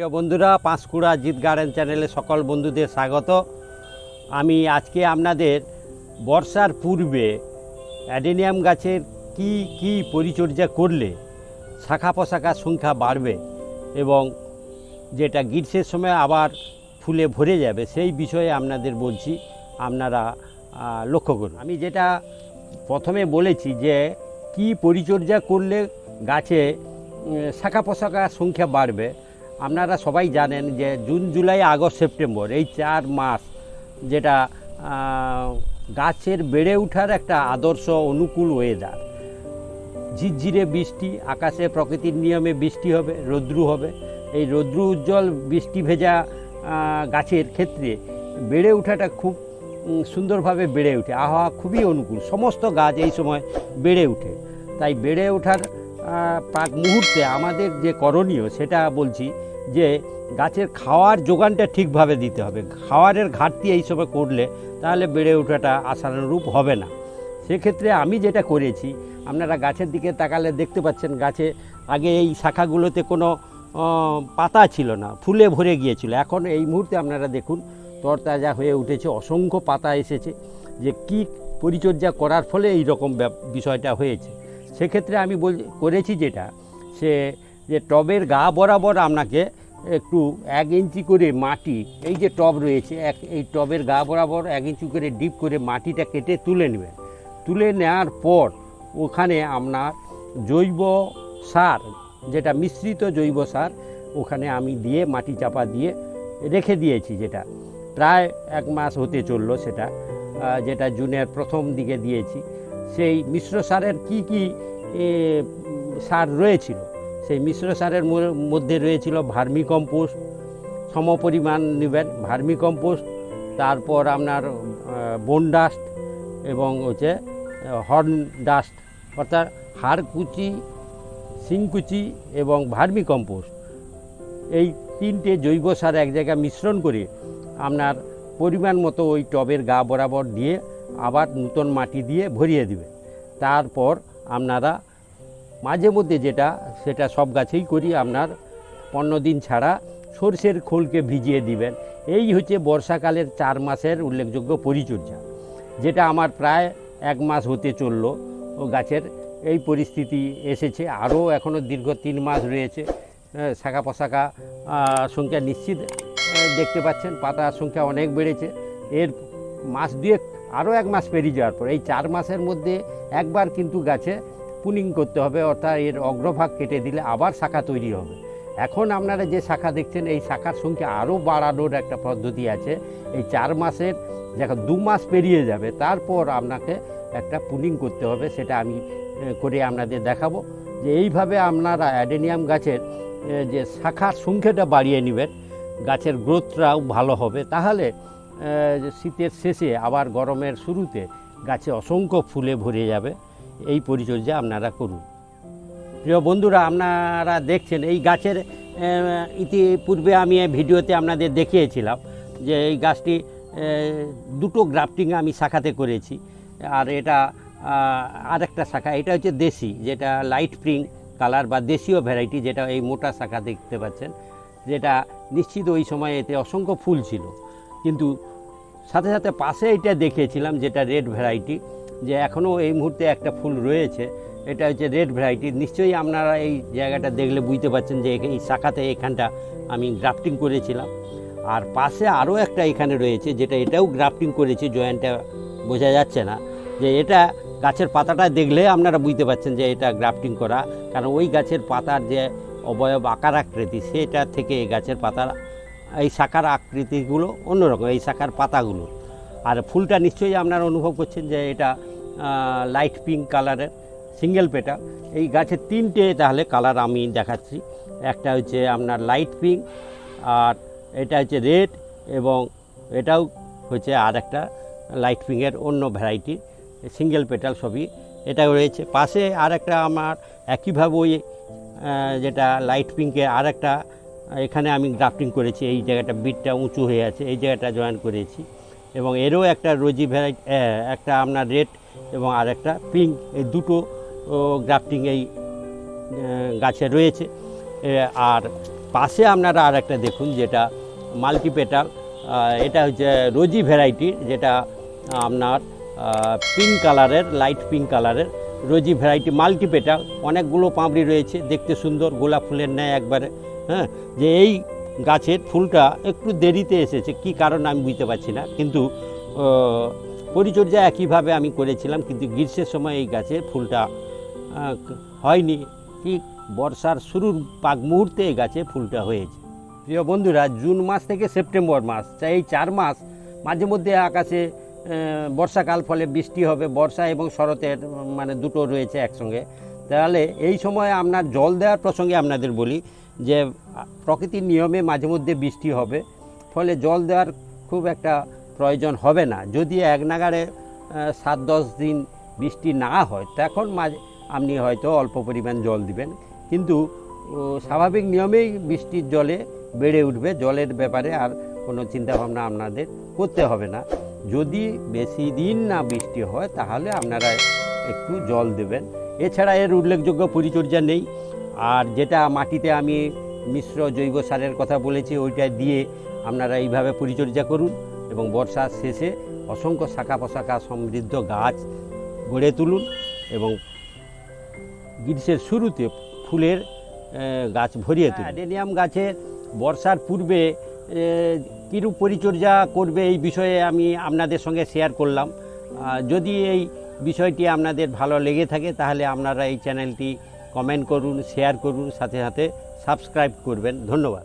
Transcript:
প্রিয় বন্ধুরা, পাঁশকুড়া জিৎ গার্ডেন চ্যানেলে সকল বন্ধুদের স্বাগত। আমি আজকে আপনাদের বর্ষার পূর্বে অ্যাডেনিয়াম গাছের কি পরিচর্যা করলে শাখা প্রশাখার সংখ্যা বাড়বে এবং যেটা গ্রীষ্মের সময় আবার ফুলে ভরে যাবে সেই বিষয়ে আপনাদের বলছি, আপনারা লক্ষ্য করুন। আমি যেটা প্রথমে বলেছি যে কি পরিচর্যা করলে গাছে শাখা প্রশাখার সংখ্যা বাড়বে। আপনারা সবাই জানেন যে জুন, জুলাই, আগস্ট, সেপ্টেম্বর এই 4 মাস যেটা গাছের বেড়ে ওঠার একটা আদর্শ অনুকূল ওয়েদার। ঝিরঝিরে বৃষ্টি, আকাশে প্রকৃতির নিয়মে বৃষ্টি হবে, রৌদ্রু হবে। এই রৌদ্রু উজ্জ্বল বৃষ্টি ভেজা গাছের ক্ষেত্রে বেড়ে ওঠাটা খুব সুন্দরভাবে বেড়ে ওঠে, আবহাওয়া খুবই অনুকূল, সমস্ত গাছ এই সময় বেড়ে ওঠে। তাই বেড়ে ওঠার প্রাক মুহূর্তে আমাদের যে করণীয় সেটা বলছি যে গাছের খাওয়ার যোগানটা ঠিকভাবে দিতে হবে। খাওয়ারের ঘাটতি এই সময় করলে তাহলে বেড়ে ওঠাটা আশানুরূপ হবে না। সেক্ষেত্রে আমি যেটা করেছি, আপনারা গাছের দিকে তাকালে দেখতে পাচ্ছেন গাছে আগে এই শাখাগুলোতে কোনো পাতা ছিল না, ফুলে ভরে গিয়েছিল। এখন এই মুহূর্তে আপনারা দেখুন তরতাজা হয়ে উঠেছে, অসংখ্য পাতা এসেছে। যে কি পরিচর্যা করার ফলে এই রকম বিষয়টা হয়েছে, সেক্ষেত্রে আমি করেছি যেটা যে টবের গা বরাবর আপনাকে একটু 1 ইঞ্চি করে মাটি, এই যে টব রয়েছে এই টবের গা বরাবর 1 ইঞ্চি করে ডিপ করে মাটিটা কেটে তুলে নেবেন। তুলে নেওয়ার পর ওখানে আপনার জৈব সার, যেটা মিশ্রিত জৈব সার, ওখানে আমি দিয়ে মাটি চাপা দিয়ে রেখে দিয়েছি। যেটা প্রায় 1 মাস হতে চললো, যেটা জুনের প্রথম দিকে দিয়েছি। সেই মিশ্র সারের কি সার রয়েছিল, সেই মিশ্র সারের মধ্যে রয়েছিল ভার্মি কম্পোস্ট, সমপরিমাণ নেবেন ভার্মি কম্পোস্ট, তারপর আপনার বোন ডাস্ট এবং হচ্ছে হর্ন ডাস্ট, অর্থাৎ হাড়কুচি, শিংকুচি এবং ভার্মি কম্পোস্ট। এই 3টে জৈব সার এক জায়গায় মিশ্রণ করে আপনার পরিমাণ মতো ওই টবের গা বরাবর দিয়ে আবার নতুন মাটি দিয়ে ভরিয়ে দিবেন। তারপর আপনারা মাঝে মধ্যে সেটা সব গাছেই করি, আপনার 15 দিন ছাড়া সরষের খোলকে ভিজিয়ে দিবেন। এই হচ্ছে বর্ষাকালের 4 মাসের উল্লেখযোগ্য পরিচর্যা, যেটা আমার প্রায় 1 মাস হতে চললো। ও গাছের এই পরিস্থিতি এসেছে, আরও এখনও দীর্ঘ 3 মাস রয়েছে। শাখা প্রশাখা সংখ্যা নিশ্চিত দেখতে পাচ্ছেন, পাতার সংখ্যা অনেক বেড়েছে। এর মাস 2 আরও 1 মাস পেরিয়ে যাওয়ার পর এই 4 মাসের মধ্যে একবার কিন্তু গাছে পুনিং করতে হবে, অর্থাৎ এর অগ্রভাগ কেটে দিলে আবার শাখা তৈরি হবে। এখন আপনারা যে শাখা দেখছেন এই শাখার সংখ্যা আরও বাড়ানোর একটা পদ্ধতি আছে। এই 4 মাসের যখন 2 মাস পেরিয়ে যাবে তারপর আপনাকে একটা পুনিং করতে হবে, সেটা আমি করে আপনাদের দেখাবো। যে এইভাবে আপনারা অ্যাডেনিয়াম গাছের যে শাখার সংখ্যাটা বাড়িয়ে নেবেন, গাছের গ্রোথটাও ভালো হবে। তাহলে শীতের শেষে আবার গরমের শুরুতে গাছে অসংখ্য ফুলে ভরে যাবে। এই পরিচর্যা আপনারা করুন। প্রিয় বন্ধুরা, আপনারা দেখছেন এই গাছের ইতিপূর্বে আমি ভিডিওতে আপনাদের দেখিয়েছিলাম যে এই গাছটি 2টো গ্রাফটিং আমি শাখাতে করেছি। আর এটা আরেকটা শাখা, এটা হচ্ছে দেশি, যেটা লাইট পিঙ্ক কালার বা দেশীয় ভ্যারাইটি, যেটা এই মোটা শাখা দেখতে পাচ্ছেন, যেটা নিশ্চিত ওই সময় এতে অসংখ্য ফুল ছিল। কিন্তু সাথে সাথে পাশে এটা দেখিয়েছিলাম যেটা রেড ভ্যারাইটি, যে এখনও এই মুহূর্তে একটা ফুল রয়েছে। এটা হচ্ছে রেড ভ্যারাইটি। নিশ্চয়ই আপনারা এই জায়গাটা দেখলে বুঝতে পারছেন যে এই শাখাতে এখানটা আমি গ্রাফটিং করেছিলাম। আর পাশে আরও একটা এখানে রয়েছে, যেটা এটাও গ্রাফটিং করেছি, জয়েন্টটা বোঝা যাচ্ছে না। যে এটা গাছের পাতাটা দেখলে আপনারা বুঝতে পারছেন যে এটা গ্রাফটিং করা, কারণ ওই গাছের পাতার যে অবয়ব আকার আকৃতি, সেটা থেকে এই গাছের পাতার এই শাখার আকৃতিগুলো অন্যরকম, এই শাখার পাতাগুলো। আর ফুলটা নিশ্চয়ই আপনারা অনুভব করছেন যে এটা লাইট পিঙ্ক কালারের সিঙ্গেল পেটাল। এই গাছের 3টে তাহলে কালার আমি দেখাচ্ছি। একটা হচ্ছে আপনার লাইট পিঙ্ক, আর এটা হচ্ছে রেড, এবং এটাও হচ্ছে আর একটা লাইট পিঙ্কের অন্য ভ্যারাইটি, সিঙ্গেল পেটাল সবই এটা রয়েছে। পাশে আর একটা আমার একইভাবে ওই যেটা লাইট পিঙ্কের আর একটা এখানে আমি গ্রাফটিং করেছি। এই জায়গাটা বিটটা উঁচু হয়ে আছে, এই জায়গাটা জয়েন করেছি। এবং এরও একটা রোজি ভ্যারাইটি, একটা আপনার রেড এবং আর একটা পিঙ্ক, এই 2টো গ্রাফটিং এই গাছে রয়েছে। আর পাশে আপনারা আর একটা দেখুন, যেটা মাল্টিপেটাল, এটা হচ্ছে রোজি ভ্যারাইটির, যেটা আপনার পিঙ্ক কালারের, লাইট পিঙ্ক কালারের রোজি ভ্যারাইটি মাল্টিপেটাল। অনেকগুলো পাপড়ি রয়েছে, দেখতে সুন্দর, গোলাপ ফুলের ন্যায় একবারে। হ্যাঁ, যে এই গাছের ফুলটা একটু দেরিতে এসেছে, কি কারণ আমি বুঝতে পারছি না, কিন্তু পরিচর্যা একইভাবে আমি করেছিলাম, কিন্তু গ্রীষ্মের সময় এই গাছের ফুলটা হয়নি। ঠিক বর্ষার শুরুর পাক মুহূর্তে এই গাছে ফুলটা হয়েছে। প্রিয় বন্ধুরা, জুন মাস থেকে সেপ্টেম্বর মাস, এই 4 মাস মাঝে মধ্যে আকাশে বর্ষাকাল, ফলে বৃষ্টি হবে। বর্ষা এবং শরতের মানে দুটো রয়েছে একসঙ্গে। তাহলে এই সময় আপনার জল দেওয়ার প্রসঙ্গে আপনাদের বলি যে প্রকৃতির নিয়মে মাঝে মধ্যে বৃষ্টি হবে, ফলে জল দেওয়ার খুব একটা প্রয়োজন হবে না। যদি এক নাগাড়ে 7-10 দিন বৃষ্টি না হয়, তখন আপনি হয়তো অল্প পরিমাণ জল দিবেন, কিন্তু স্বাভাবিক নিয়মেই বৃষ্টির জলে বেড়ে উঠবে। জলের ব্যাপারে আর কোনো চিন্তাভাবনা আপনাদের করতে হবে না। যদি বেশি দিন না বৃষ্টি হয়, তাহলে আপনারা একটু জল দেবেন। এছাড়া এর উল্লেখযোগ্য পরিচর্যা নেই। আর যেটা মাটিতে আমি মিশ্র জৈব সারের কথা বলেছি, ওইটা দিয়ে আপনারা এইভাবে পরিচর্যা করুন এবং বর্ষার শেষে অসংখ্য শাখা প্রশাখা সমৃদ্ধ গাছ গড়ে তুলুন এবং গ্রীষ্মের শুরুতে ফুলের গাছ ভরিয়ে তুলুন। অ্যাডেনিয়াম গাছের বর্ষার পূর্বে কীরূপ পরিচর্যা করবে, এই বিষয়ে আমি আপনাদের সঙ্গে শেয়ার করলাম। যদি এই বিষয়টি আপনাদের ভালো লেগে থাকে, তাহলে আপনারা এই চ্যানেলটি কমেন্ট করুন, শেয়ার করুন, সাথে সাথে সাবস্ক্রাইব করবেন। ধন্যবাদ।